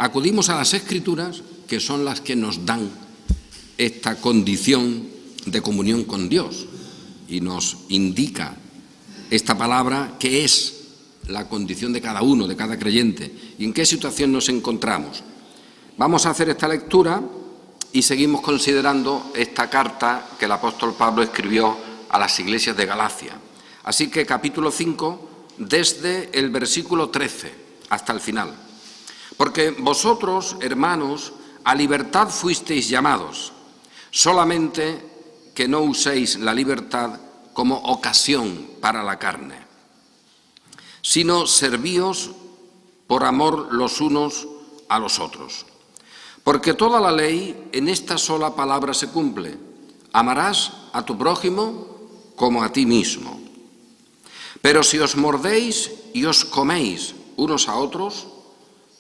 acudimos a las Escrituras, que son las que nos dan esta condición de comunión con Dios y nos indica esta palabra qué es la condición de cada uno, de cada creyente, y en qué situación nos encontramos. Vamos a hacer esta lectura y seguimos considerando esta carta que el apóstol Pablo escribió a las iglesias de Galacia. Así que capítulo 5, desde el versículo 13 hasta el final. Porque vosotros, hermanos, a libertad fuisteis llamados, solamente que no uséis la libertad como ocasión para la carne, sino servíos por amor los unos a los otros. Porque toda la ley en esta sola palabra se cumple: amarás a tu prójimo como a ti mismo. Pero si os mordéis y os coméis unos a otros,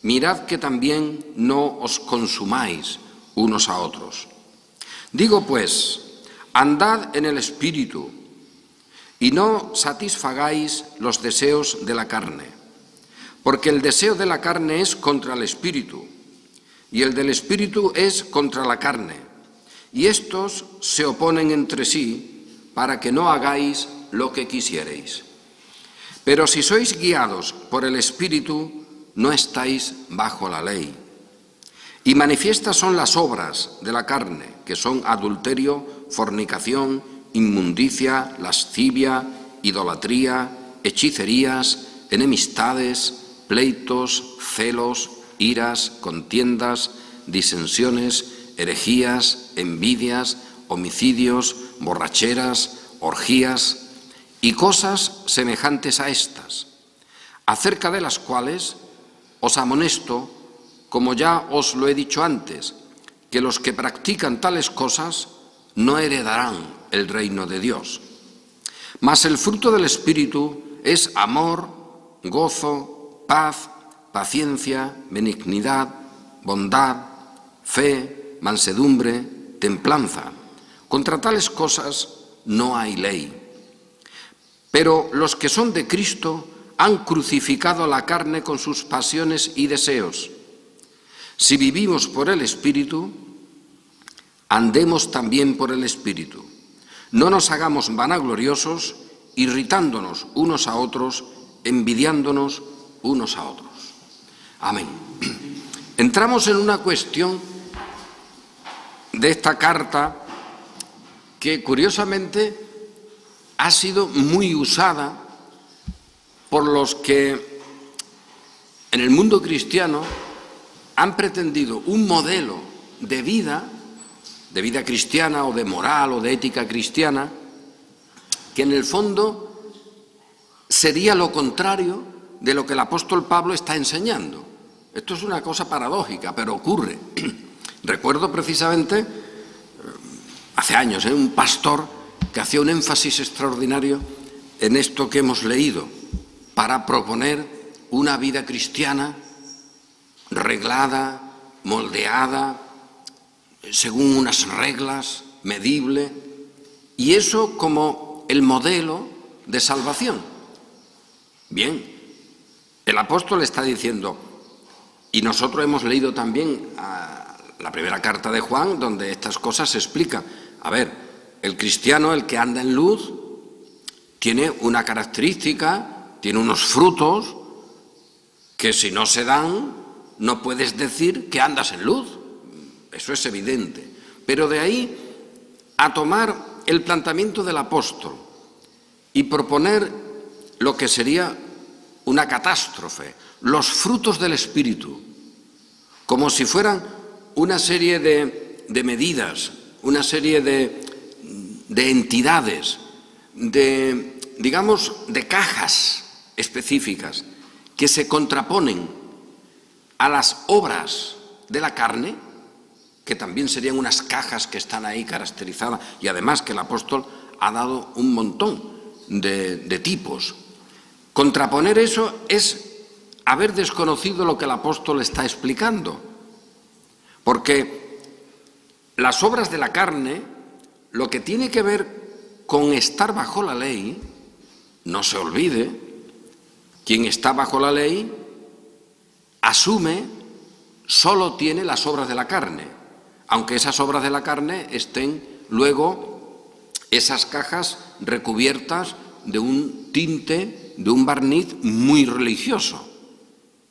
mirad que también no os consumáis unos a otros. Digo pues, andad en el Espíritu, y no satisfagáis los deseos de la carne, porque el deseo de la carne es contra el Espíritu, y el del Espíritu es contra la carne, y estos se oponen entre sí para que no hagáis lo que quisierais. Pero si sois guiados por el Espíritu, no estáis bajo la ley. Y manifiestas son las obras de la carne, que son adulterio, fornicación, inmundicia, lascivia, idolatría, hechicerías, enemistades, pleitos, celos, iras, contiendas, disensiones, herejías, envidias, homicidios, borracheras, orgías y cosas semejantes a estas, acerca de las cuales os amonesto, como ya os lo he dicho antes, que los que practican tales cosas no heredarán el reino de Dios. Mas el fruto del Espíritu es amor, gozo, paz, paciencia, benignidad, bondad, fe, mansedumbre, templanza. Contra tales cosas no hay ley. Pero los que son de Cristo han crucificado la carne con sus pasiones y deseos. Si vivimos por el Espíritu, andemos también por el Espíritu. No nos hagamos vanagloriosos, irritándonos unos a otros, envidiándonos unos a otros. Amén. Entramos en una cuestión de esta carta que curiosamente ha sido muy usada por los que en el mundo cristiano han pretendido un modelo de vida cristiana o de moral o de ética cristiana, que en el fondo sería lo contrario de lo que el apóstol Pablo está enseñando. Esto es una cosa paradójica, pero ocurre. Recuerdo precisamente, hace años, un pastor que hacía un énfasis extraordinario en esto que hemos leído, para proponer una vida cristiana reglada, moldeada, según unas reglas, medible, y eso como el modelo de salvación. Bien, el apóstol está diciendo, y nosotros hemos leído también la primera carta de Juan, donde estas cosas se explican. A ver, el cristiano, el que anda en luz, tiene una característica, tiene unos frutos que si no se dan, no puedes decir que andas en luz. Eso es evidente. Pero de ahí a tomar el planteamiento del apóstol y proponer lo que sería una catástrofe, los frutos del Espíritu, como si fueran una serie de medidas, una serie de entidades, de cajas específicas que se contraponen a las obras de la carne, que también serían unas cajas que están ahí caracterizadas, y además que el apóstol ha dado un montón de tipos. Contraponer eso es haber desconocido lo que el apóstol está explicando, porque las obras de la carne, lo que tiene que ver con estar bajo la ley, no se olvide, quien está bajo la ley asume solo tiene las obras de la carne, aunque esas obras de la carne estén luego, esas cajas recubiertas de un tinte, de un barniz muy religioso,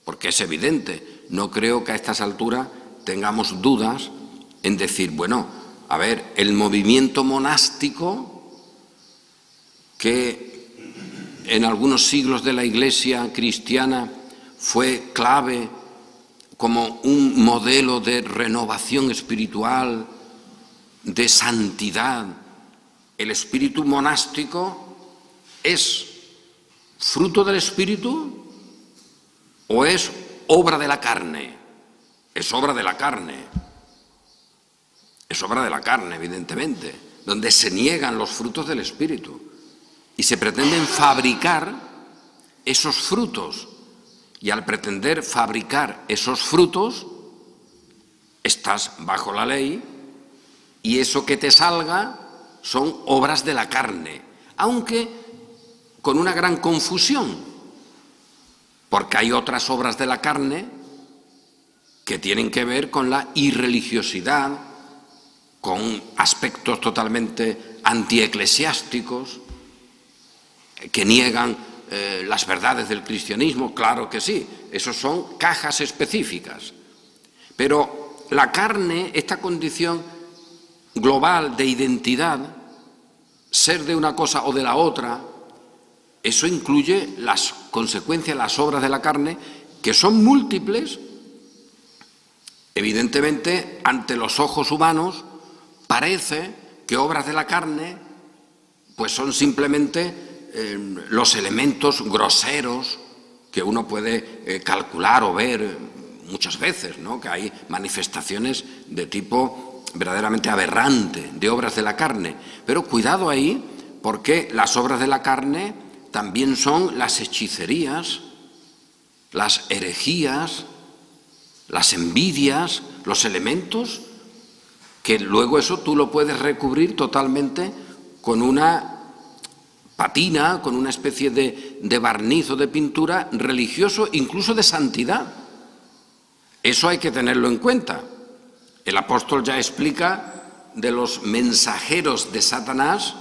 porque es evidente, no creo que a estas alturas tengamos dudas en decir, bueno, a ver, el movimiento monástico que en algunos siglos de la Iglesia cristiana fue clave como un modelo de renovación espiritual, de santidad. ¿El espíritu monástico es fruto del espíritu o es obra de la carne? Es obra de la carne. Es obra de la carne, evidentemente, donde se niegan los frutos del espíritu y se pretenden fabricar esos frutos. Y al pretender fabricar esos frutos, estás bajo la ley y eso que te salga son obras de la carne, aunque con una gran confusión, porque hay otras obras de la carne que tienen que ver con la irreligiosidad, con aspectos totalmente antieclesiásticos, que niegan las verdades del cristianismo, claro que sí, esos son cajas específicas. Pero la carne, esta condición global de identidad, ser de una cosa o de la otra, eso incluye las consecuencias, las obras de la carne, que son múltiples. Evidentemente, ante los ojos humanos, parece que obras de la carne pues son simplemente los elementos groseros que uno puede calcular o ver muchas veces, ¿no? Que hay manifestaciones de tipo verdaderamente aberrante de obras de la carne. Pero cuidado ahí, porque las obras de la carne también son las hechicerías, las herejías, las envidias, los elementos que luego eso tú lo puedes recubrir totalmente con una patina, con una especie de barniz o de pintura religioso, incluso de santidad. Eso hay que tenerlo en cuenta. El apóstol ya explica de los mensajeros de Satanás,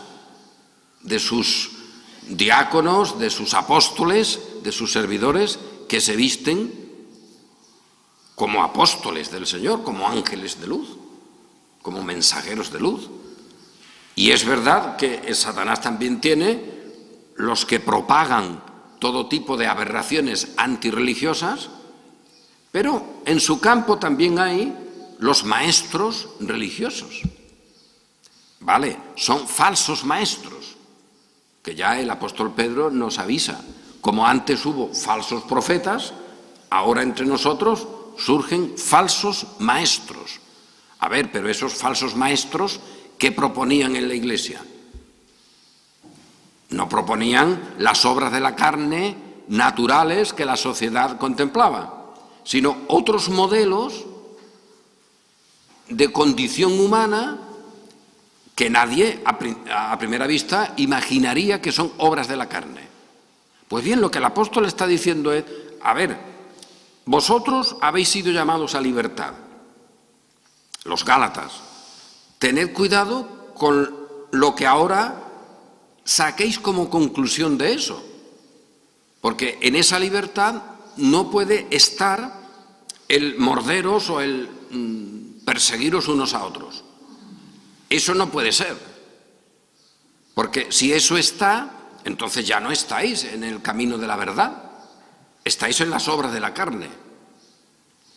de sus diáconos, de sus apóstoles, de sus servidores, que se visten como apóstoles del Señor, como ángeles de luz, como mensajeros de luz. Y es verdad que Satanás también tiene los que propagan todo tipo de aberraciones antirreligiosas, pero en su campo también hay los maestros religiosos. ¿Vale? Son falsos maestros, que ya el apóstol Pedro nos avisa. Como antes hubo falsos profetas, ahora entre nosotros surgen falsos maestros. A ver, pero esos falsos maestros, ¿qué proponían en la Iglesia? No proponían las obras de la carne naturales que la sociedad contemplaba, sino otros modelos de condición humana que nadie a primera vista imaginaría que son obras de la carne. Pues bien, lo que el apóstol está diciendo es, a ver, vosotros habéis sido llamados a libertad, los Gálatas, tened cuidado con lo que ahora saquéis como conclusión de eso, porque en esa libertad no puede estar el morderos o el perseguiros unos a otros. Eso no puede ser, porque si eso está, entonces ya no estáis en el camino de la verdad, estáis en las obras de la carne.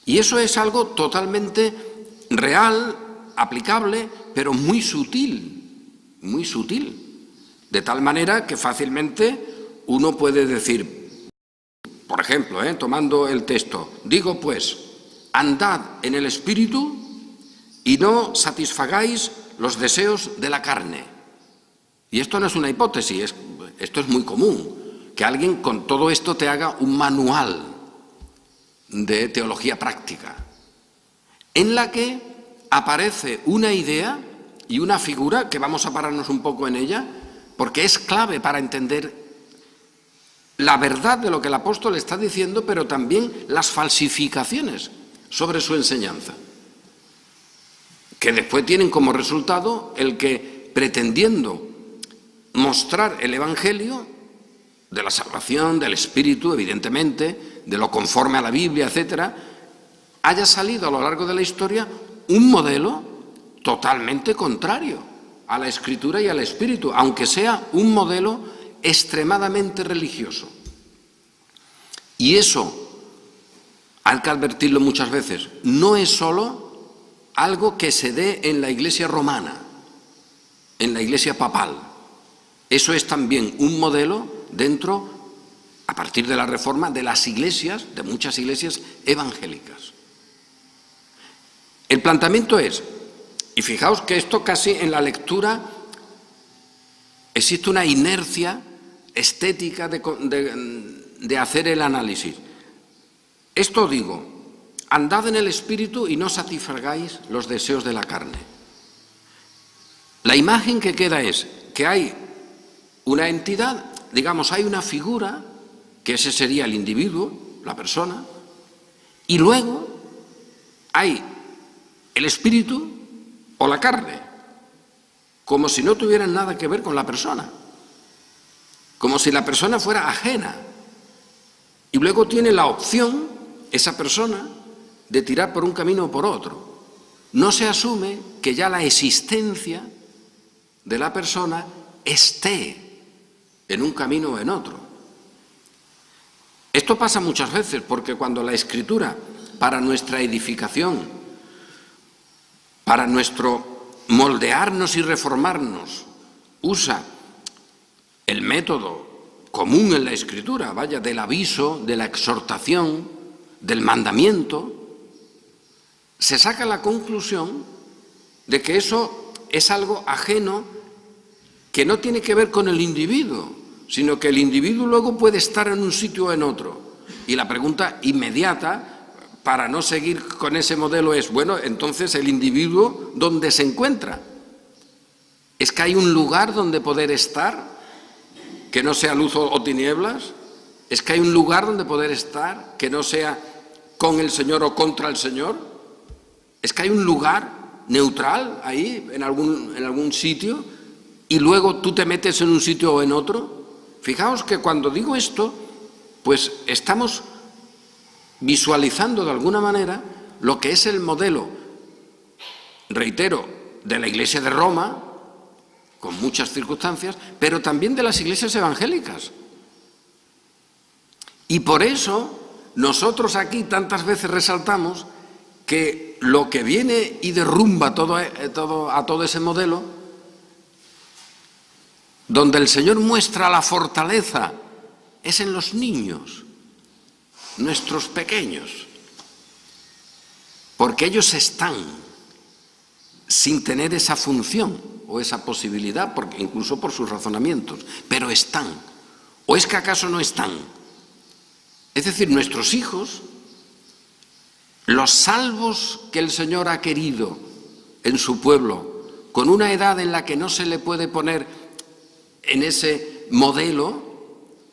Y eso es algo totalmente real, aplicable, pero muy sutil, de tal manera que fácilmente uno puede decir, por ejemplo, tomando el texto, digo pues, andad en el Espíritu y no satisfagáis los deseos de la carne. Y esto no es una hipótesis, esto es muy común, que alguien con todo esto te haga un manual de teología práctica, en la que aparece una idea y una figura que vamos a pararnos un poco en ella, porque es clave para entender la verdad de lo que el apóstol está diciendo, pero también las falsificaciones sobre su enseñanza, que después tienen como resultado el que, pretendiendo mostrar el Evangelio de la salvación, del Espíritu, evidentemente, de lo conforme a la Biblia, etcétera, haya salido a lo largo de la historia un modelo totalmente contrario a la Escritura y al Espíritu, aunque sea un modelo extremadamente religioso. Y eso, hay que advertirlo muchas veces, no es solo algo que se dé en la Iglesia romana, en la Iglesia papal. Eso es también un modelo dentro, a partir de la Reforma, de las iglesias, de muchas iglesias evangélicas. El planteamiento es, y fijaos que esto casi en la lectura existe una inercia estética de hacer el análisis. Esto digo, andad en el Espíritu y no satisfagáis los deseos de la carne. La imagen que queda es que hay una entidad, digamos, hay una figura, que ese sería el individuo, la persona, y luego hay el espíritu o la carne, como si no tuvieran nada que ver con la persona, como si la persona fuera ajena. Y luego tiene la opción, esa persona, de tirar por un camino o por otro. No se asume que ya la existencia de la persona esté en un camino o en otro. Esto pasa muchas veces porque cuando la Escritura, para nuestra edificación, para nuestro moldearnos y reformarnos, usa el método común en la Escritura, vaya, del aviso, de la exhortación, del mandamiento, se saca la conclusión de que eso es algo ajeno que no tiene que ver con el individuo, sino que el individuo luego puede estar en un sitio o en otro. Y la pregunta inmediata, para no seguir con ese modelo, es, bueno, entonces el individuo, ¿dónde se encuentra? ¿Es que hay un lugar donde poder estar, que no sea luz o tinieblas? ¿Es que hay un lugar donde poder estar, que no sea con el Señor o contra el Señor? ¿Es que hay un lugar neutral ahí, en algún sitio, y luego tú te metes en un sitio o en otro? Fijaos que cuando digo esto, pues estamos visualizando de alguna manera lo que es el modelo, reitero, de la Iglesia de Roma, con muchas circunstancias, pero también de las iglesias evangélicas. Y por eso nosotros aquí tantas veces resaltamos que lo que viene y derrumba a todo ese modelo, donde el Señor muestra la fortaleza, es en los niños, nuestros pequeños, porque ellos están sin tener esa función o esa posibilidad, porque incluso por sus razonamientos, pero están. ¿O es que acaso no están? Es decir, nuestros hijos, los salvos que el Señor ha querido en su pueblo, con una edad en la que no se le puede poner en ese modelo,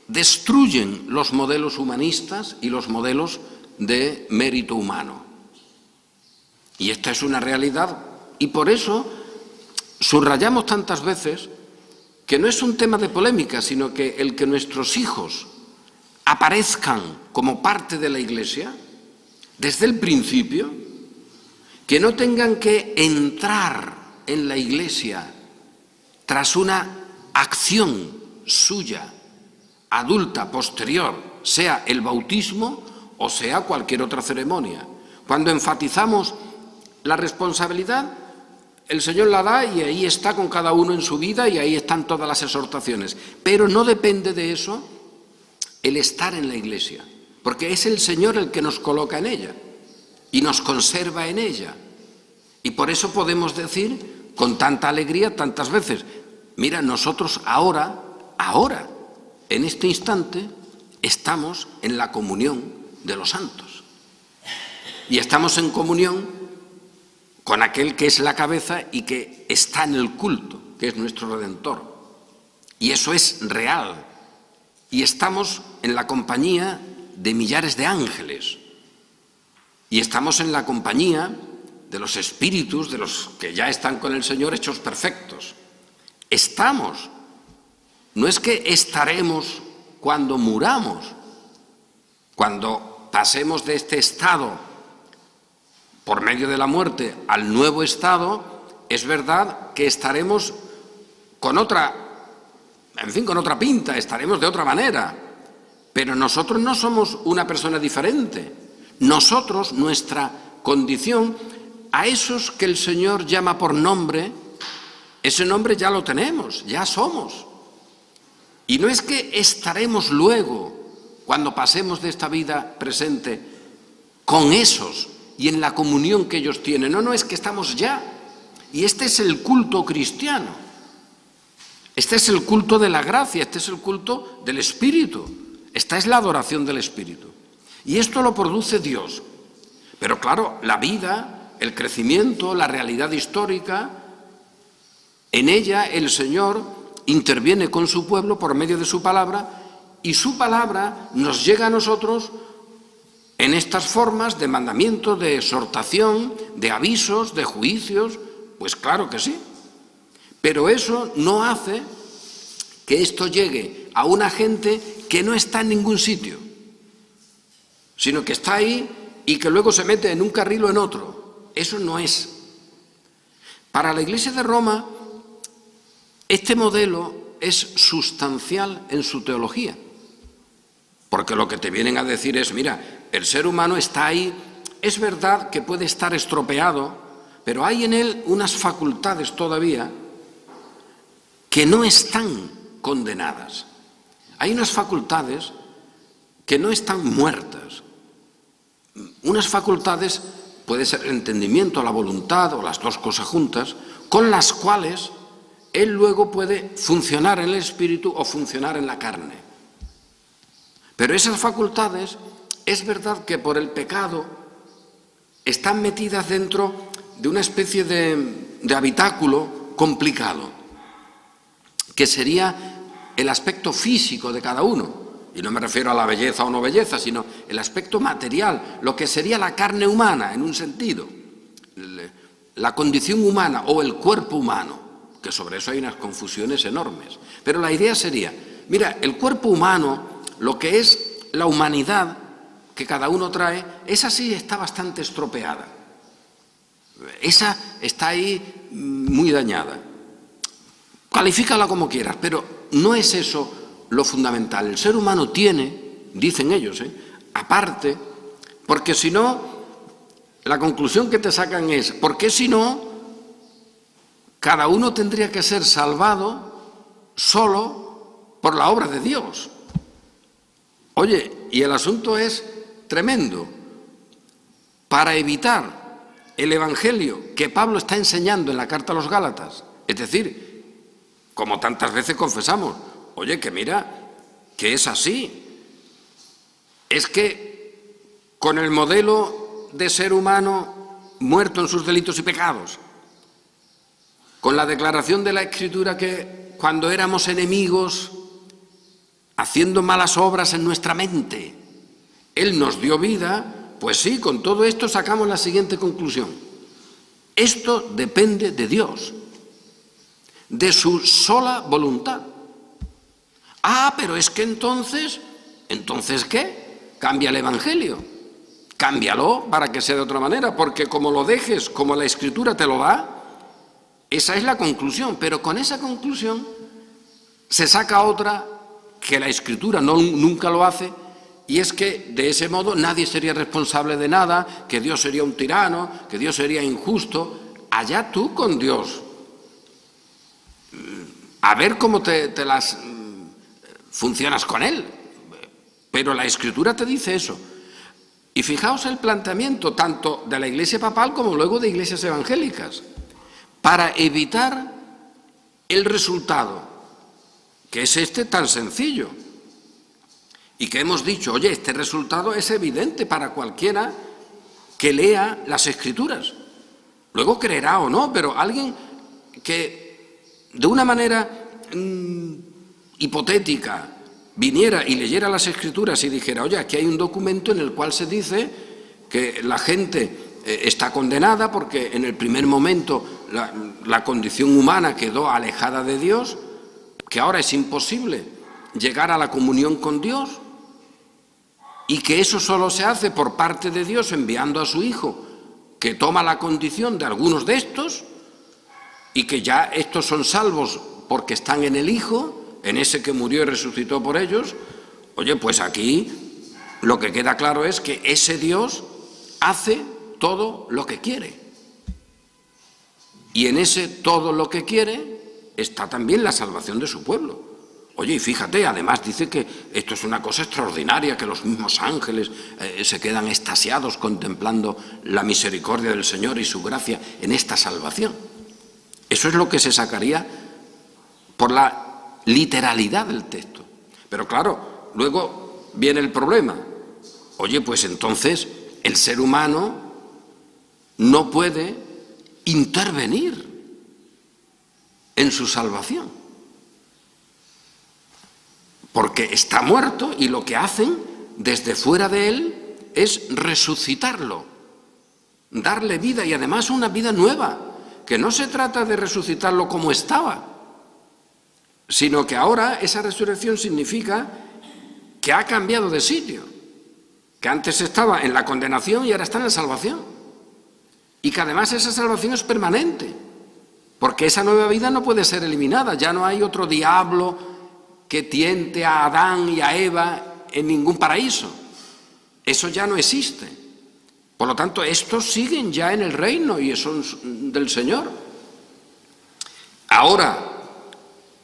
destruyen los modelos humanistas y los modelos de mérito humano. Y esta es una realidad, y por eso subrayamos tantas veces que no es un tema de polémica, sino que el que nuestros hijos aparezcan como parte de la Iglesia desde el principio, que no tengan que entrar en la Iglesia tras una acción suya, adulta, posterior, sea el bautismo o sea cualquier otra ceremonia. Cuando enfatizamos la responsabilidad, el Señor la da y ahí está con cada uno en su vida y ahí están todas las exhortaciones. Pero no depende de eso el estar en la Iglesia, porque es el Señor el que nos coloca en ella y nos conserva en ella. Y por eso podemos decir con tanta alegría tantas veces, mira, nosotros ahora, en este instante, estamos en la comunión de los santos. Y estamos en comunión con aquel que es la cabeza y que está en el culto, que es nuestro Redentor. Y eso es real. Y estamos en la compañía de millares de ángeles. y estamos en la compañía de los espíritus, de los que ya están con el Señor hechos perfectos. Estamos. No es que estaremos cuando muramos, cuando pasemos de este estado por medio de la muerte al nuevo estado, es verdad que estaremos con otra pinta, estaremos de otra manera, pero nosotros no somos una persona diferente. Nosotros, nuestra condición, a esos que el Señor llama por nombre, ese nombre ya lo tenemos, ya somos. Y no es que estaremos luego, cuando pasemos de esta vida presente, con esos y en la comunión que ellos tienen. No, es que estamos ya. Y este es el culto cristiano. Este es el culto de la gracia, este es el culto del Espíritu. Esta es la adoración del Espíritu. Y esto lo produce Dios. Pero claro, la vida, el crecimiento, la realidad histórica, en ella el Señor interviene con su pueblo por medio de su palabra, y su palabra nos llega a nosotros en estas formas de mandamiento, de exhortación, de avisos, de juicios. Pues claro que sí. Pero eso no hace que esto llegue a una gente que no está en ningún sitio, sino que está ahí y que luego se mete en un carril o en otro. Eso no es. Para la Iglesia de Roma, este modelo es sustancial en su teología, porque lo que te vienen a decir es, mira, el ser humano está ahí, es verdad que puede estar estropeado, pero hay en él unas facultades todavía que no están condenadas. Hay unas facultades que no están muertas. Unas facultades, puede ser el entendimiento, la voluntad o las dos cosas juntas, con las cuales él luego puede funcionar en el espíritu o funcionar en la carne. Pero esas facultades, es verdad que por el pecado están metidas dentro de una especie de habitáculo complicado, que sería el aspecto físico de cada uno. Y no me refiero a la belleza o no belleza, sino el aspecto material, lo que sería la carne humana, en un sentido, la condición humana o el cuerpo humano, que sobre eso hay unas confusiones enormes. Pero la idea sería, mira, el cuerpo humano, lo que es la humanidad que cada uno trae, esa sí está bastante estropeada. Esa está ahí muy dañada. Califícala como quieras, pero no es eso lo fundamental. El ser humano tiene, dicen ellos, aparte, porque si no, la conclusión que te sacan es, ¿por qué si no, cada uno tendría que ser salvado solo por la obra de Dios? Oye, y el asunto es tremendo. Para evitar el evangelio que Pablo está enseñando en la carta a los Gálatas, es decir, como tantas veces confesamos, oye, que mira, que es así. Es que con el modelo de ser humano muerto en sus delitos y pecados, con la declaración de la Escritura que cuando éramos enemigos, haciendo malas obras en nuestra mente, Él nos dio vida, pues sí, con todo esto sacamos la siguiente conclusión. Esto depende de Dios, de su sola voluntad. Ah, pero es que ¿entonces qué? Cambia el Evangelio. Cámbialo para que sea de otra manera, porque como lo dejes, como la Escritura te lo da, esa es la conclusión. Pero con esa conclusión se saca otra que la Escritura nunca lo hace, y es que de ese modo nadie sería responsable de nada, que Dios sería un tirano, que Dios sería injusto. Allá tú con Dios. A ver cómo te las funcionas con Él. Pero la Escritura te dice eso. Y fijaos el planteamiento tanto de la Iglesia papal como luego de iglesias evangélicas, para evitar el resultado, que es este tan sencillo. Y que hemos dicho, oye, este resultado es evidente para cualquiera que lea las Escrituras. Luego creerá o no, pero alguien que de una manera hipotética viniera y leyera las Escrituras y dijera, oye, aquí hay un documento en el cual se dice que la gente está condenada porque en el primer momento la condición humana quedó alejada de Dios, que ahora es imposible llegar a la comunión con Dios y que eso solo se hace por parte de Dios enviando a su Hijo, que toma la condición de algunos de estos y que ya estos son salvos porque están en el Hijo, en ese que murió y resucitó por ellos. Oye, pues aquí lo que queda claro es que ese Dios hace todo lo que quiere. Y en ese todo lo que quiere está también la salvación de su pueblo. Oye, y fíjate, además dice que esto es una cosa extraordinaria, que los mismos ángeles se quedan extasiados contemplando la misericordia del Señor y su gracia en esta salvación. Eso es lo que se sacaría por la literalidad del texto. Pero claro, luego viene el problema. Oye, pues entonces el ser humano no puede intervenir en su salvación, porque está muerto y lo que hacen desde fuera de él es resucitarlo, darle vida y además una vida nueva, que no se trata de resucitarlo como estaba, sino que ahora esa resurrección significa que ha cambiado de sitio, que antes estaba en la condenación y ahora está en la salvación, y que además esa salvación es permanente, porque esa nueva vida no puede ser eliminada, ya no hay otro diablo que tiente a Adán y a Eva en ningún paraíso. Eso ya no existe. Por lo tanto, estos siguen ya en el reino y son del Señor. Ahora,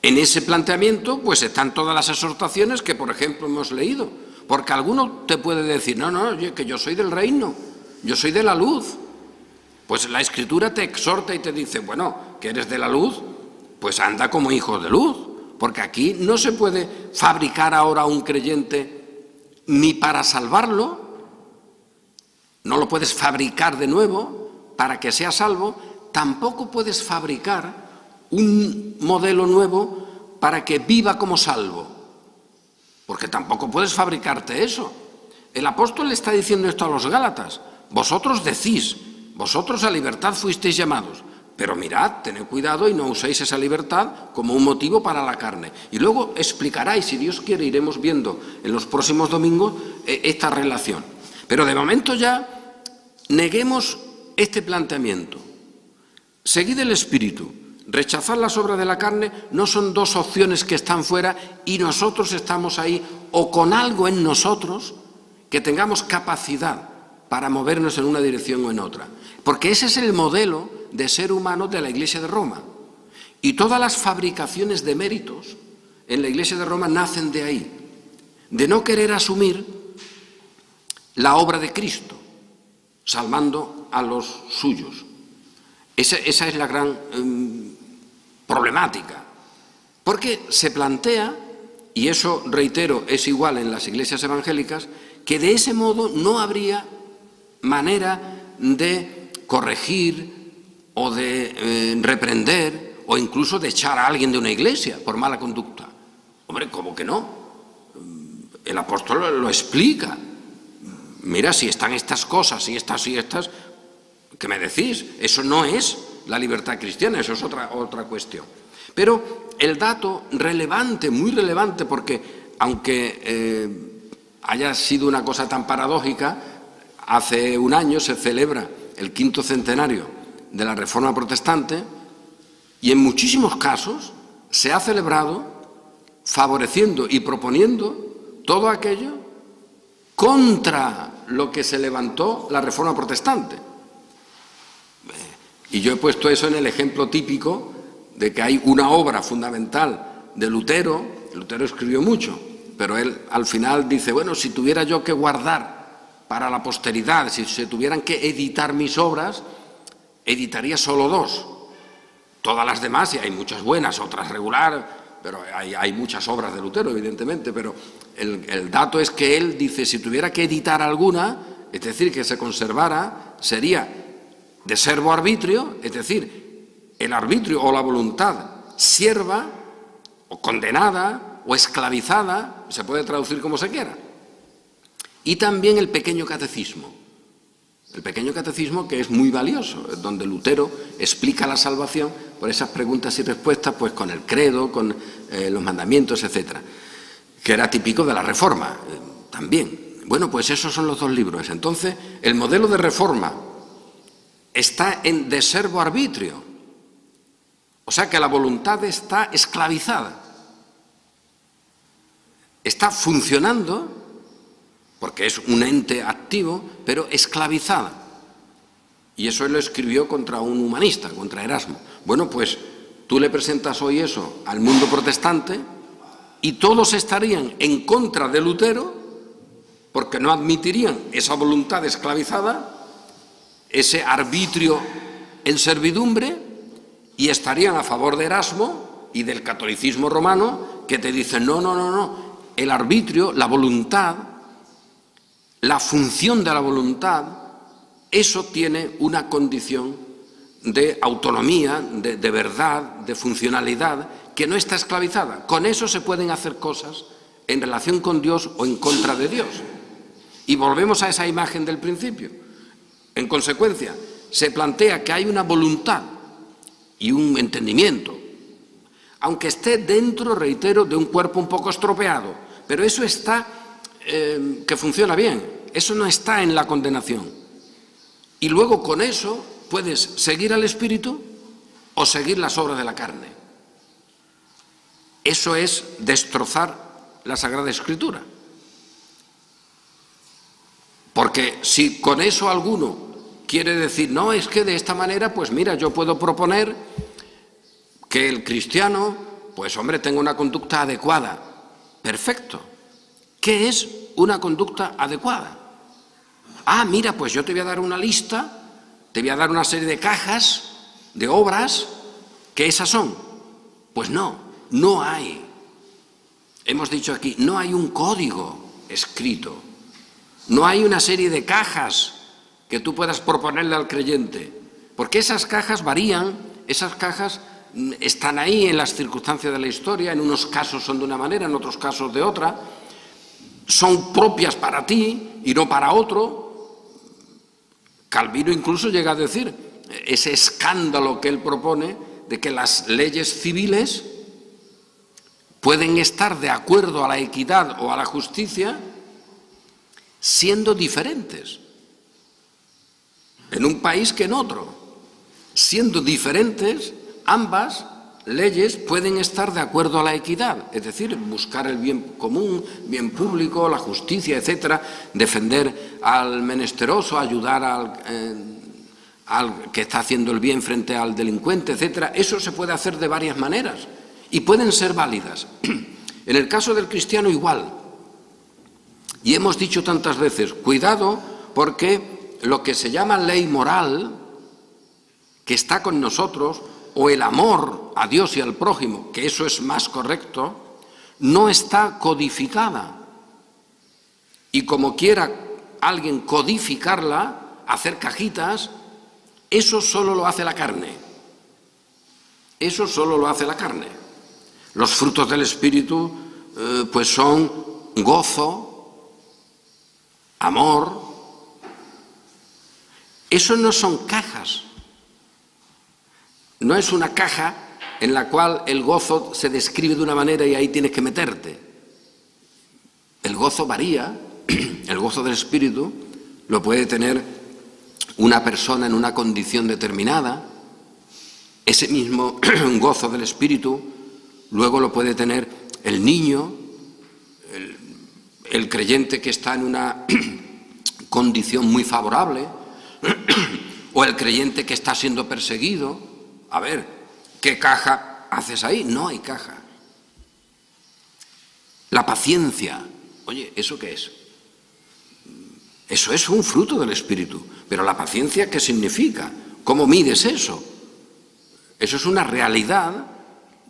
en ese planteamiento, pues están todas las exhortaciones que, por ejemplo, hemos leído. Porque alguno te puede decir, no, oye, que yo soy del reino, yo soy de la luz. Pues la Escritura te exhorta y te dice, bueno, que eres de la luz, pues anda como hijo de luz. Porque aquí no se puede fabricar ahora a un creyente ni para salvarlo, no lo puedes fabricar de nuevo para que sea salvo, tampoco puedes fabricar un modelo nuevo para que viva como salvo, porque tampoco puedes fabricarte eso. El apóstol le está diciendo esto a los Gálatas, vosotros decís, vosotros a libertad fuisteis llamados, pero mirad, tened cuidado y no uséis esa libertad como un motivo para la carne. Y luego explicará, y si Dios quiere iremos viendo en los próximos domingos esta relación. Pero de momento ya neguemos este planteamiento. Seguid el Espíritu. Rechazar las obras de la carne no son dos opciones que están fuera y nosotros estamos ahí o con algo en nosotros que tengamos capacidad para movernos en una dirección o en otra. Porque ese es el modelo de ser humano de la Iglesia de Roma. Y todas las fabricaciones de méritos en la Iglesia de Roma nacen de ahí, de no querer asumir la obra de Cristo, salvando a los suyos. Esa es la gran problemática, porque se plantea, y eso, reitero, es igual en las iglesias evangélicas, que de ese modo no habría manera de corregir o de reprender o incluso de echar a alguien de una iglesia por mala conducta. Hombre, ¿cómo que no? El apóstol lo explica. Mira, si están estas cosas y estas, ¿qué me decís? Eso no es la libertad cristiana, eso es otra cuestión. Pero el dato relevante, muy relevante, porque aunque haya sido una cosa tan paradójica, hace un año se celebra el 5º centenario de la Reforma Protestante y en muchísimos casos se ha celebrado favoreciendo y proponiendo todo aquello contra lo que se levantó la Reforma Protestante. Y yo he puesto eso en el ejemplo típico de que hay una obra fundamental de Lutero. Lutero escribió mucho, pero él al final dice, bueno, si tuviera yo que guardar para la posteridad, si se tuvieran que editar mis obras, editaría solo 2. Todas las demás, y hay muchas buenas, otras regular, pero hay muchas obras de Lutero, evidentemente, pero el dato es que él dice, si tuviera que editar alguna, es decir, que se conservara, sería de servo arbitrio, es decir, el arbitrio o la voluntad sierva, o condenada, o esclavizada, se puede traducir como se quiera. Y también el pequeño catecismo, El pequeño catecismo, que es muy valioso, donde Lutero explica la salvación por esas preguntas y respuestas, pues con el credo, con los mandamientos, etcétera, que era típico de la Reforma también. Bueno, pues esos son los dos libros. Entonces, el modelo de reforma está en de servo arbitrio, o sea que la voluntad está esclavizada, está funcionando, porque es un ente activo, pero esclavizada. Y eso él lo escribió contra un humanista, contra Erasmo. Bueno, pues tú le presentas hoy eso al mundo protestante y todos estarían en contra de Lutero porque no admitirían esa voluntad esclavizada, ese arbitrio en servidumbre, y estarían a favor de Erasmo y del catolicismo romano, que te dicen no, el arbitrio, la voluntad, la función de la voluntad, eso tiene una condición de autonomía, de verdad, de funcionalidad, que no está esclavizada. Con eso se pueden hacer cosas en relación con Dios o en contra de Dios. Y volvemos a esa imagen del principio. En consecuencia, se plantea que hay una voluntad y un entendimiento, aunque esté dentro, reitero, de un cuerpo un poco estropeado, pero eso está, que funciona bien, eso no está en la condenación. Y luego con eso puedes seguir al Espíritu o seguir las obras de la carne. Eso es destrozar la Sagrada Escritura. Porque si con eso alguno quiere decir, no, es que de esta manera, pues mira, yo puedo proponer que el cristiano, pues hombre, tenga una conducta adecuada. Perfecto. ¿Qué es una conducta adecuada? Ah, mira, pues yo te voy a dar una lista, te voy a dar una serie de cajas, de obras, que esas son. Pues no hay. Hemos dicho aquí, no hay un código escrito. No hay una serie de cajas que tú puedas proponerle al creyente, porque esas cajas varían, esas cajas están ahí en las circunstancias de la historia, en unos casos son de una manera, en otros casos de otra, son propias para ti y no para otro. Calvino incluso llega a decir ese escándalo que él propone de que las leyes civiles pueden estar de acuerdo a la equidad o a la justicia siendo diferentes en un país que en otro. Siendo diferentes, ambas leyes pueden estar de acuerdo a la equidad, es decir, buscar el bien común, bien público, la justicia, etcétera, defender al menesteroso, ayudar al que está haciendo el bien frente al delincuente, etcétera. Eso se puede hacer de varias maneras y pueden ser válidas. En el caso del cristiano igual. Y hemos dicho tantas veces, cuidado, porque lo que se llama ley moral, que está con nosotros, o el amor a Dios y al prójimo, que eso es más correcto, no está codificada. Y como quiera alguien codificarla, hacer cajitas, eso solo lo hace la carne. Eso solo lo hace la carne. Los frutos del Espíritu, pues son gozo, amor. Eso no son cajas. No es una caja en la cual el gozo se describe de una manera y ahí tienes que meterte. El gozo varía, el gozo del Espíritu lo puede tener una persona en una condición determinada. Ese mismo gozo del Espíritu luego lo puede tener el niño, el creyente que está en una condición muy favorable, o el creyente que está siendo perseguido. A ver, ¿qué caja haces ahí? No hay caja. La paciencia, oye, ¿eso qué es? Eso es un fruto del Espíritu. Pero la paciencia, ¿qué significa? ¿Cómo mides eso? Eso es una realidad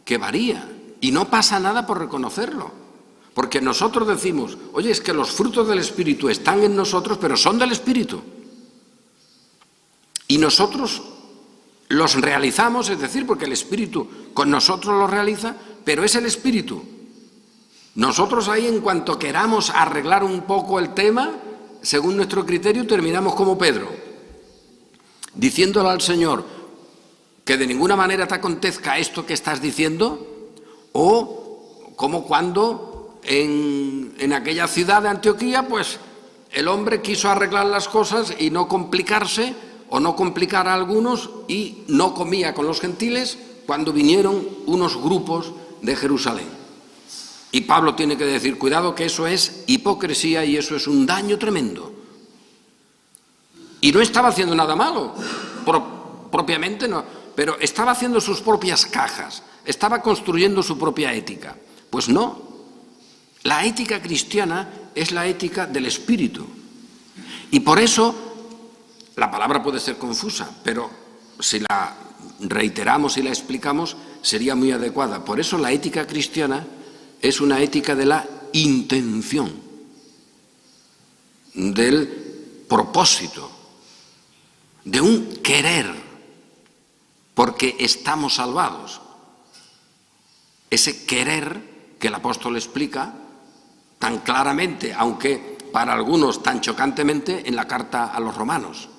que varía y no pasa nada por reconocerlo. Porque nosotros decimos, oye, es que los frutos del Espíritu están en nosotros, pero son del Espíritu. Y nosotros los realizamos, es decir, porque el Espíritu con nosotros los realiza, pero es el Espíritu. Nosotros ahí, en cuanto queramos arreglar un poco el tema, según nuestro criterio, terminamos como Pedro. diciéndole al Señor que de ninguna manera te acontezca esto que estás diciendo, o como cuando en aquella ciudad de Antioquía, pues el hombre quiso arreglar las cosas y no complicarse, o no complicar a algunos, y no comía con los gentiles cuando vinieron unos grupos de Jerusalén. Y Pablo tiene que decir, cuidado, que eso es hipocresía y eso es un daño tremendo. Y no estaba haciendo nada malo, propiamente no, pero estaba haciendo sus propias cajas, estaba construyendo su propia ética. Pues no, la ética cristiana es la ética del Espíritu. Y por eso, la palabra puede ser confusa, pero si la reiteramos y la explicamos, sería muy adecuada. Por eso la ética cristiana es una ética de la intención, del propósito, de un querer, porque estamos salvados. Ese querer que el apóstol explica tan claramente, aunque para algunos tan chocantemente, en la carta a los romanos.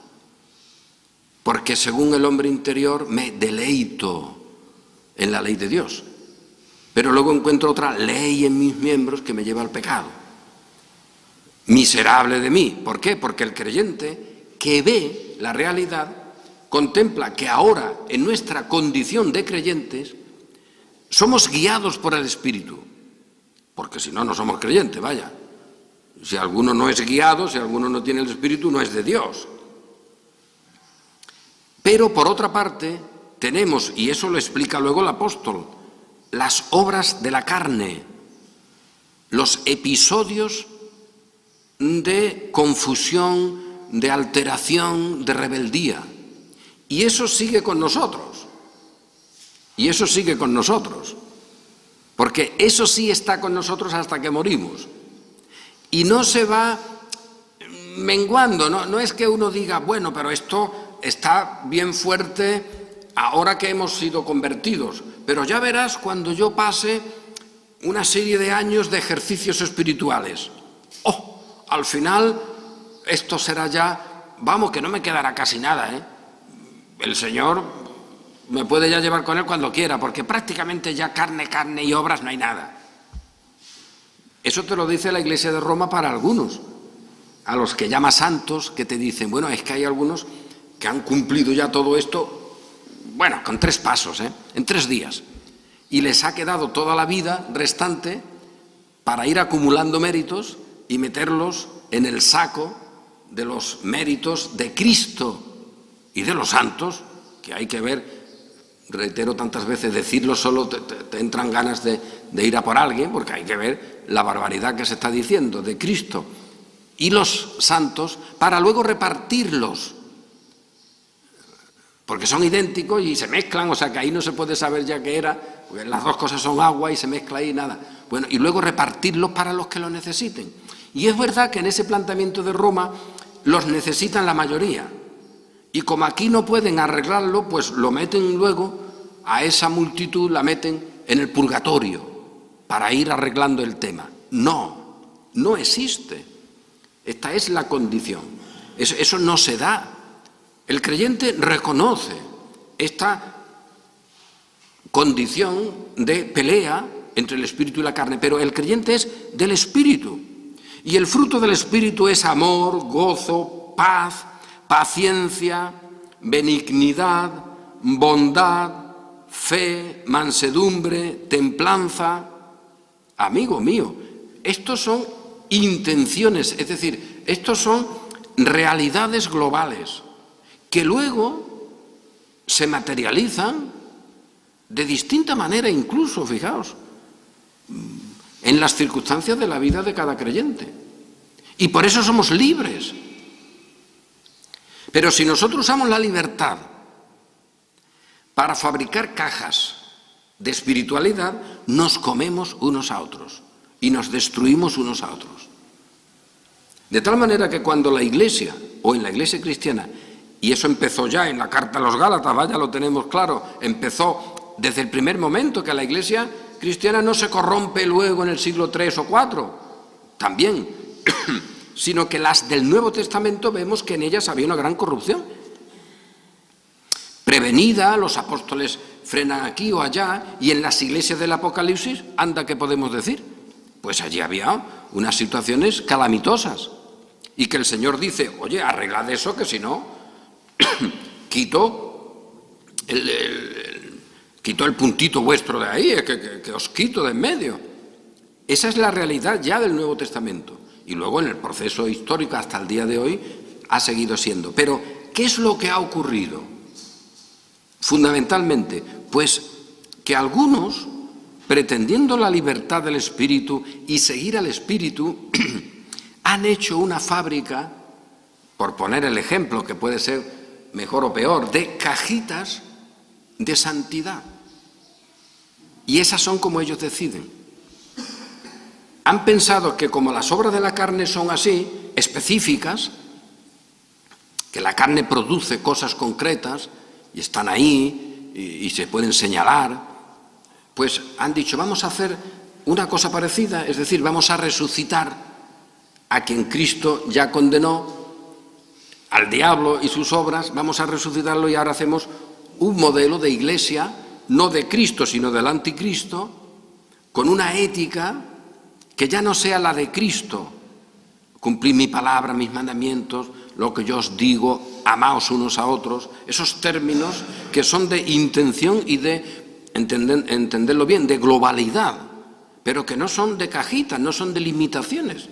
Porque según el hombre interior me deleito en la ley de Dios, pero luego encuentro otra ley en mis miembros que me lleva al pecado. Miserable de mí. ¿Por qué? Porque el creyente que ve la realidad contempla que ahora, en nuestra condición de creyentes, somos guiados por el Espíritu. Porque si no, no somos creyentes, vaya. Si alguno no es guiado, si alguno no tiene el Espíritu, no es de Dios. Pero, por otra parte, tenemos, y eso lo explica luego el apóstol, las obras de la carne, los episodios de confusión, de alteración, de rebeldía. Y eso sigue con nosotros. Y eso sigue con nosotros. Porque eso sí está con nosotros hasta que morimos. Y no se va menguando, no es que uno diga, bueno, pero esto está bien fuerte ahora que hemos sido convertidos, pero ya verás cuando yo pase una serie de años de ejercicios espirituales. Al final esto será ya, vamos, que no me quedará casi nada, ¿eh? El Señor me puede ya llevar con Él cuando quiera, porque prácticamente ya carne y obras no hay nada. Eso te lo dice la Iglesia de Roma para algunos, a los que llama santos, que te dicen, bueno, es que hay algunos que han cumplido ya todo esto, bueno, con 3 pasos, en 3 días. Y les ha quedado toda la vida restante para ir acumulando méritos y meterlos en el saco de los méritos de Cristo y de los santos, que hay que ver, reitero tantas veces, decirlo solo te entran ganas de ir a por alguien, porque hay que ver la barbaridad que se está diciendo de Cristo y los santos, para luego repartirlos, porque son idénticos y se mezclan, o sea que ahí no se puede saber ya qué era, porque las dos cosas son agua y se mezcla ahí nada. Bueno, y luego repartirlos para los que lo necesiten. Y es verdad que en ese planteamiento de Roma los necesitan la mayoría. Y como aquí no pueden arreglarlo, pues lo meten luego a esa multitud, la meten en el purgatorio para ir arreglando el tema. No existe. Esta es la condición. Eso no se da. El creyente reconoce esta condición de pelea entre el espíritu y la carne, pero el creyente es del espíritu. Y el fruto del espíritu es amor, gozo, paz, paciencia, benignidad, bondad, fe, mansedumbre, templanza. Amigo mío, estos son intenciones, es decir, estos son realidades globales que luego se materializan de distinta manera, incluso, fijaos, en las circunstancias de la vida de cada creyente. Y por eso somos libres. Pero si nosotros usamos la libertad para fabricar cajas de espiritualidad, nos comemos unos a otros y nos destruimos unos a otros. De tal manera que cuando la Iglesia, o en la Iglesia cristiana, y eso empezó ya en la carta a los Gálatas, vaya, lo tenemos claro, empezó desde el primer momento, que la Iglesia cristiana no se corrompe luego en el siglo III o IV, también, sino que las del Nuevo Testamento vemos que en ellas había una gran corrupción. prevenida, los apóstoles frenan aquí o allá, y en las iglesias del Apocalipsis, anda, ¿qué podemos decir? Pues allí había unas situaciones calamitosas, y que el Señor dice, oye, arreglad eso, que si no, quito el puntito vuestro de ahí, que os quito de en medio. Esa es la realidad ya del Nuevo Testamento. Y luego en el proceso histórico hasta el día de hoy ha seguido siendo. Pero, ¿qué es lo que ha ocurrido? Fundamentalmente, pues que algunos, pretendiendo la libertad del espíritu y seguir al espíritu, han hecho una fábrica, por poner el ejemplo, que puede ser mejor o peor, de cajitas de santidad. Y esas son como ellos deciden. Han pensado que como las obras de la carne son así, específicas, que la carne produce cosas concretas y están ahí y se pueden señalar, pues han dicho, vamos a hacer una cosa parecida, es decir, vamos a resucitar a quien Cristo ya condenó, al diablo y sus obras, vamos a resucitarlo y ahora hacemos un modelo de iglesia, no de Cristo, sino del anticristo, con una ética que ya no sea la de Cristo, cumplir mi palabra, mis mandamientos, lo que yo os digo, amaos unos a otros, esos términos que son de intención y de, entenderlo bien, de globalidad, pero que no son de cajitas, no son de limitaciones,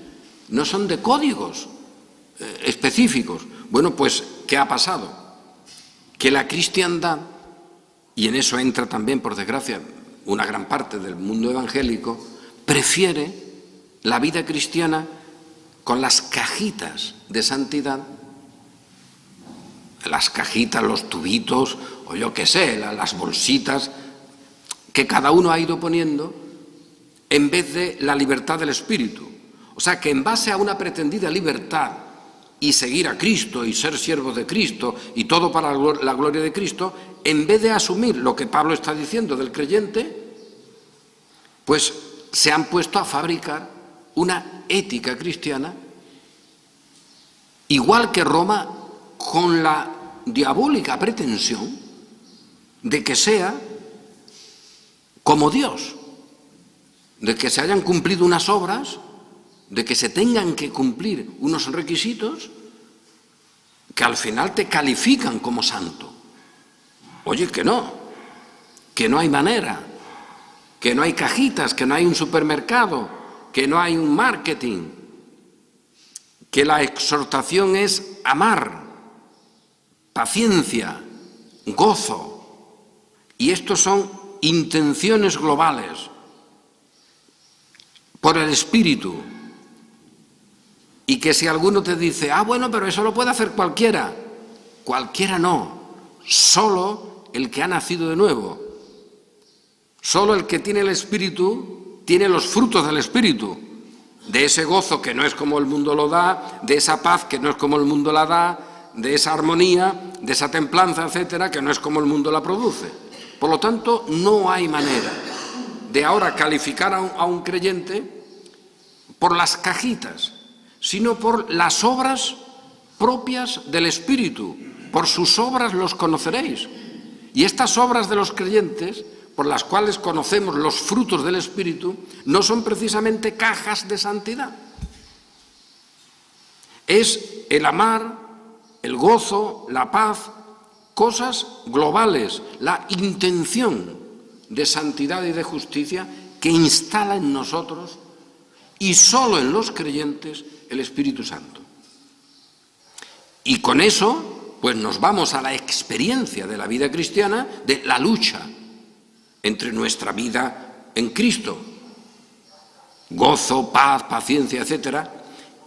no son de códigos específicos. Bueno, pues, ¿qué ha pasado? Que la cristiandad, y en eso entra también, por desgracia, una gran parte del mundo evangélico, prefiere la vida cristiana con las cajitas de santidad, las cajitas, los tubitos, o yo qué sé, las bolsitas que cada uno ha ido poniendo, en vez de la libertad del espíritu. O sea, que en base a una pretendida libertad y seguir a Cristo y ser siervos de Cristo y todo para la gloria de Cristo, en vez de asumir lo que Pablo está diciendo del creyente, pues se han puesto a fabricar una ética cristiana, igual que Roma, con la diabólica pretensión de que sea como Dios, de que se hayan cumplido unas obras, de que se tengan que cumplir unos requisitos que al final te califican como santo. Oye, que no hay manera, que no hay cajitas, que no hay un supermercado, que no hay un marketing, que la exhortación es amar, paciencia, gozo. Y estos son intenciones globales por el Espíritu. Y que si alguno te dice, bueno, pero eso lo puede hacer cualquiera. Cualquiera no, solo el que ha nacido de nuevo. Solo el que tiene el Espíritu tiene los frutos del Espíritu, de ese gozo que no es como el mundo lo da, de esa paz que no es como el mundo la da, de esa armonía, de esa templanza, etcétera, que no es como el mundo la produce. Por lo tanto, no hay manera de ahora calificar a un creyente por las cajitas, sino por las obras propias del Espíritu. Por sus obras los conoceréis. Y estas obras de los creyentes, por las cuales conocemos los frutos del Espíritu, no son precisamente cajas de santidad. Es el amar, el gozo, la paz, cosas globales, la intención de santidad y de justicia que instala en nosotros y solo en los creyentes el Espíritu Santo. Y con eso, pues nos vamos a la experiencia de la vida cristiana, de la lucha entre nuestra vida en Cristo, gozo, paz, paciencia, etcétera,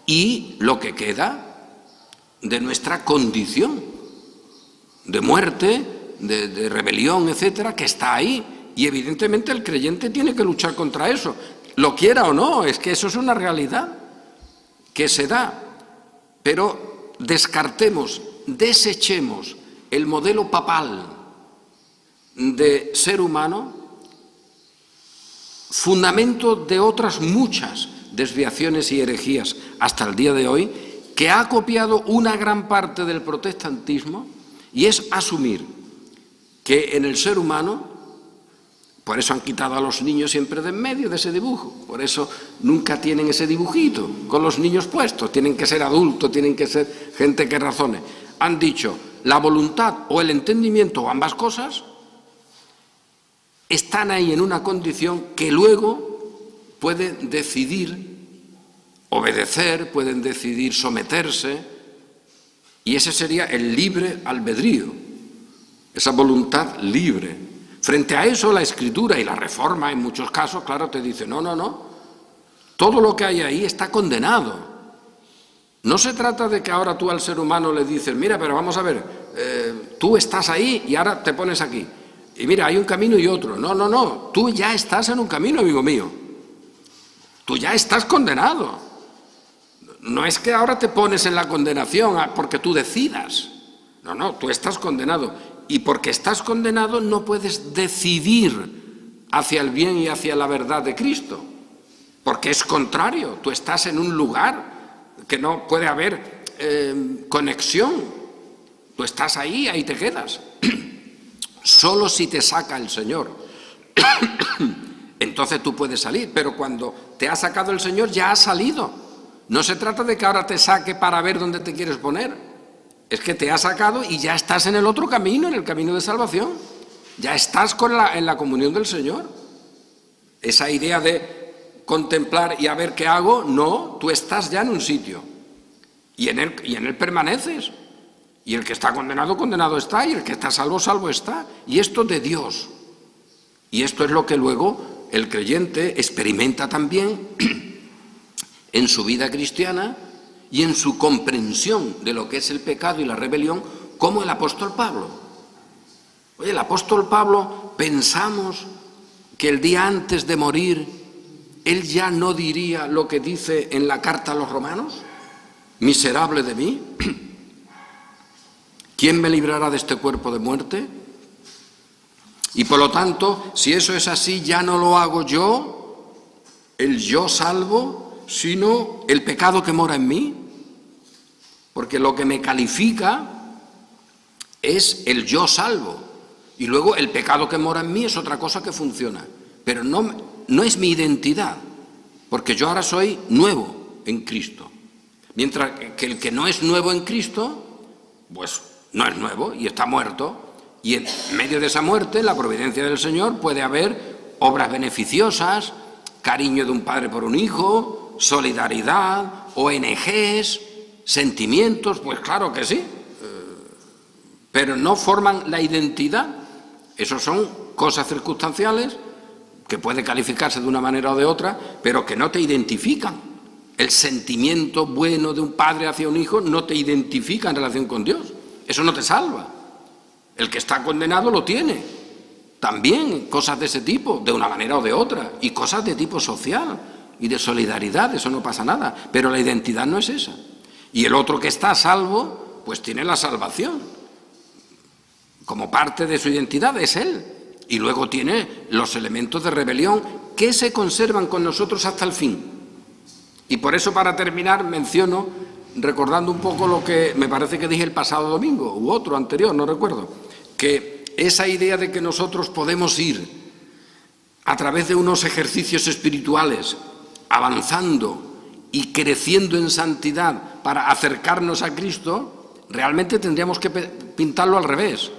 y lo que queda de nuestra condición de muerte, de rebelión, etcétera, que está ahí. Y evidentemente el creyente tiene que luchar contra eso, lo quiera o no, es que eso es una realidad que se da. Pero descartemos, desechemos el modelo papal de ser humano, fundamento de otras muchas desviaciones y herejías hasta el día de hoy, que ha copiado una gran parte del protestantismo, y es asumir que en el ser humano, por eso han quitado a los niños siempre de en medio de ese dibujo, por eso nunca tienen ese dibujito con los niños puestos, tienen que ser adultos, tienen que ser gente que razone. Han dicho, la voluntad o el entendimiento o ambas cosas están ahí en una condición que luego pueden decidir obedecer, pueden decidir someterse, y ese sería el libre albedrío, esa voluntad libre. Frente a eso, la Escritura y la Reforma, en muchos casos, claro, te dice, no, todo lo que hay ahí está condenado. No se trata de que ahora tú al ser humano le dices, mira, pero vamos a ver, tú estás ahí y ahora te pones aquí. Y mira, hay un camino y otro. No, tú ya estás en un camino, amigo mío. Tú ya estás condenado. No es que ahora te pones en la condenación porque tú decidas. No, tú estás condenado. Y porque estás condenado no puedes decidir hacia el bien y hacia la verdad de Cristo. Porque es contrario. Tú estás en un lugar que no puede haber conexión. Tú estás ahí te quedas. Solo si te saca el Señor. Entonces tú puedes salir, pero cuando te ha sacado el Señor ya has salido. No se trata de que ahora te saque para ver dónde te quieres poner. Es que te ha sacado y ya estás en el otro camino, en el camino de salvación. Ya estás en la comunión del Señor. Esa idea de contemplar y a ver qué hago, no, tú estás ya en un sitio. Y en él permaneces. Y el que está condenado, condenado está, y el que está salvo, salvo está. Y esto de Dios. Y esto es lo que luego el creyente experimenta también en su vida cristiana y en su comprensión de lo que es el pecado y la rebelión, como el apóstol Pablo. Oye, el apóstol Pablo, pensamos que el día antes de morir, él ya no diría lo que dice en la carta a los romanos. Miserable de mí. ¿Quién me librará de este cuerpo de muerte? Y por lo tanto, si eso es así, ya no lo hago yo, el yo salvo, sino el pecado que mora en mí. Porque lo que me califica es el yo salvo. Y luego el pecado que mora en mí es otra cosa que funciona. Pero no es mi identidad, porque yo ahora soy nuevo en Cristo. Mientras que el que no es nuevo en Cristo, pues no es nuevo y está muerto. Y en medio de esa muerte, la providencia del Señor, puede haber obras beneficiosas, cariño de un padre por un hijo, solidaridad, ONGs, sentimientos, pues claro que sí, pero no forman la identidad. Esos son cosas circunstanciales que puede calificarse de una manera o de otra, pero que no te identifican. El sentimiento bueno de un padre hacia un hijo no te identifica en relación con Dios. Eso no te salva. El que está condenado lo tiene. También cosas de ese tipo, de una manera o de otra, y cosas de tipo social y de solidaridad, eso no pasa nada. Pero la identidad no es esa. Y el otro que está a salvo, pues tiene la salvación. Como parte de su identidad es él. Y luego tiene los elementos de rebelión que se conservan con nosotros hasta el fin. Y por eso, para terminar, menciono, recordando un poco lo que me parece que dije el pasado domingo, u otro anterior, no recuerdo, que esa idea de que nosotros podemos ir a través de unos ejercicios espirituales, avanzando y creciendo en santidad para acercarnos a Cristo, realmente tendríamos que pintarlo al revés.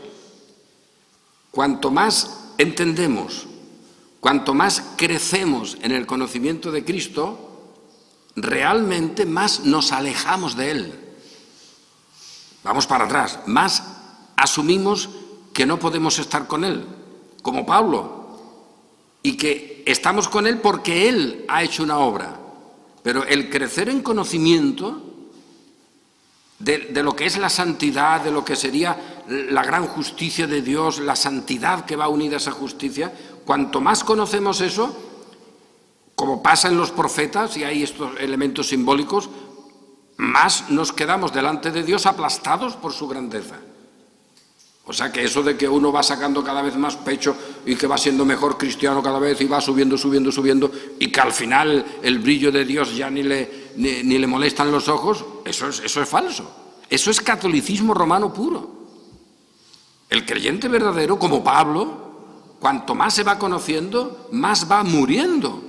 Cuanto más entendemos, cuanto más crecemos en el conocimiento de Cristo, realmente más nos alejamos de Él. Vamos para atrás, más asumimos que no podemos estar con Él, como Pablo, y que estamos con Él porque Él ha hecho una obra. Pero el crecer en conocimiento de lo que es la santidad, de lo que sería la gran justicia de Dios, la santidad que va unida a esa justicia, cuanto más conocemos eso, como pasa en los profetas, y hay estos elementos simbólicos, más nos quedamos delante de Dios aplastados por su grandeza. O sea que eso de que uno va sacando cada vez más pecho y que va siendo mejor cristiano cada vez y va subiendo, y que al final el brillo de Dios ya ni le molestan los ojos, eso es falso. Eso es catolicismo romano puro. El creyente verdadero, como Pablo, cuanto más se va conociendo, más va muriendo,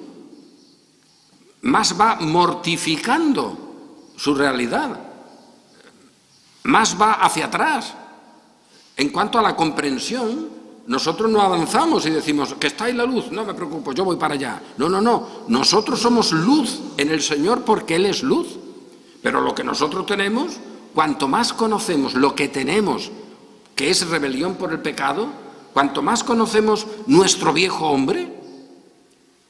más va mortificando su realidad, más va hacia atrás. En cuanto a la comprensión, nosotros no avanzamos y decimos que está ahí la luz, no me preocupo, yo voy para allá. No, no, no, nosotros somos luz en el Señor porque Él es luz. Pero lo que nosotros tenemos, cuanto más conocemos lo que tenemos, que es rebelión por el pecado, cuanto más conocemos nuestro viejo hombre,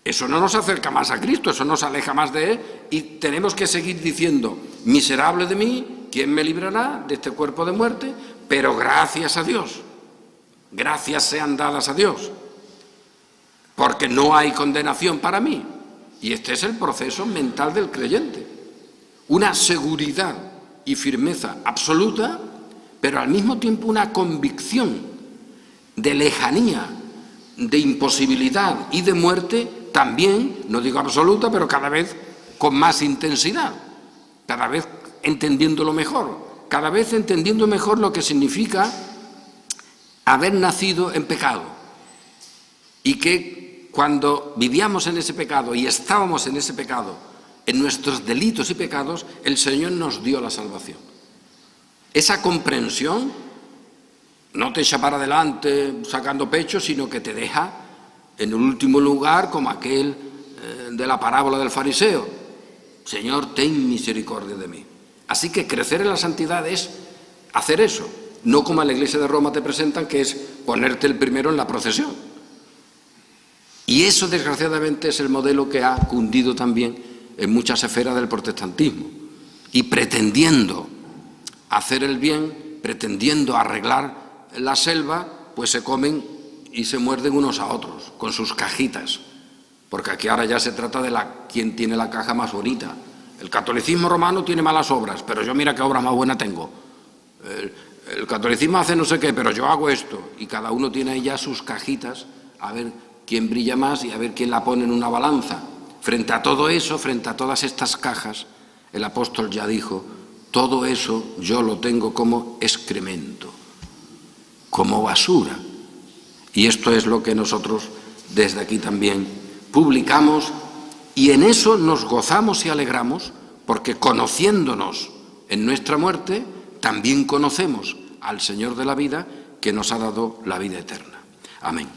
eso no nos acerca más a Cristo, eso nos aleja más de Él y tenemos que seguir diciendo, miserable de mí, ¿quién me librará de este cuerpo de muerte? Pero gracias a Dios, gracias sean dadas a Dios, porque no hay condenación para mí. Y este es el proceso mental del creyente, una seguridad y firmeza absoluta, pero al mismo tiempo una convicción de lejanía, de imposibilidad y de muerte, también, no digo absoluta, pero cada vez con más intensidad, cada vez entendiéndolo mejor, cada vez entendiendo mejor lo que significa haber nacido en pecado y que cuando vivíamos en ese pecado y estábamos en ese pecado, en nuestros delitos y pecados, el Señor nos dio la salvación. Esa comprensión no te echa para adelante sacando pecho, sino que te deja en el último lugar como aquel de la parábola del fariseo. Señor, ten misericordia de mí. Así que crecer en la santidad es hacer eso, no como en la Iglesia de Roma te presentan, que es ponerte el primero en la procesión. Y eso, desgraciadamente, es el modelo que ha cundido también en muchas esferas del protestantismo. Y pretendiendo hacer el bien, pretendiendo arreglar la selva, pues se comen y se muerden unos a otros con sus cajitas, porque aquí ahora ya se trata de quién tiene la caja más bonita. El catolicismo romano tiene malas obras, pero yo mira qué obra más buena tengo. El catolicismo hace no sé qué, pero yo hago esto. Y cada uno tiene ahí ya sus cajitas, a ver quién brilla más y a ver quién la pone en una balanza. Frente a todo eso, frente a todas estas cajas, el apóstol ya dijo, todo eso yo lo tengo como excremento, como basura. Y esto es lo que nosotros desde aquí también publicamos y en eso nos gozamos y alegramos porque conociéndonos en nuestra muerte también conocemos al Señor de la vida que nos ha dado la vida eterna. Amén.